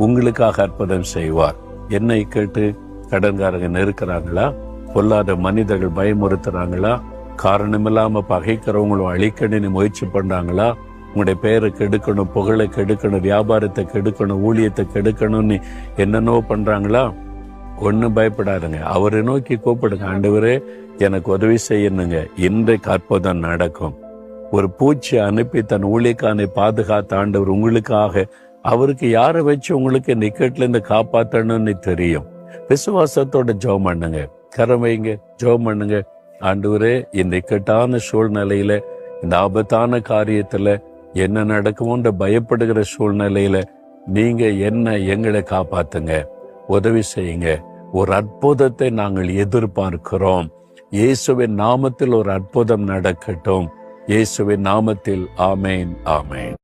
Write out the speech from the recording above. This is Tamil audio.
உங்களுக்காக அற்புதம் செய்வார். என்னை கேட்டு கடன்காரங்க நெருக்கிறாங்களா? பொல்லாத மனிதர்கள் பயமுறுத்துறாங்களா? காரணமில்லாம பகைக்கிறவங்களும் அழிக்கணும்னு முயற்சி பண்றாங்களா? உங்களுடைய பெயரை கெடுக்கணும், புகழை கெடுக்கணும், வியாபாரத்தை கெடுக்கணும், ஊழியத்தை கெடுக்கணும்னு என்னென்னோ பண்றாங்களா? ஒன்னும் பயப்படாதுங்க. அவரை நோக்கி கூப்பிடுங்க. ஆண்டவரே, எனக்கு உதவி செய்யணுங்க. இன்றைக்கு அற்புதம் நடக்கும். ஒரு பூச்சி அனுப்பி தன் ஊழியக்கானை பாதுகாத்த ஆண்டவர் உங்களுக்காக, அவருக்கு யாரை வச்சு உங்களுக்கு நிக்கட்ல இருந்து காப்பாற்றணும்னு தெரியும். விசுவாசத்தோட ஜெபம் பண்ணுங்க. கரம் வைங்க, ஜெபம் பண்ணுங்க. ஆண்டவரே, இந்த இக்கட்டான சூழ்நிலையில, இந்த ஆபத்தான காரியத்துல என்ன நடக்குமோன்ற பயப்படுகிற சூழ்நிலையில நீங்க எங்களை காப்பாத்துங்க, உதவி செய்யுங்க. ஒரு அற்புதத்தை நாங்கள் எதிர்பார்க்கிறோம். இயேசுவின் நாமத்தில் ஒரு அற்புதம் நடக்கட்டும். இயேசுவின் நாமத்தில் ஆமேன், ஆமேன்.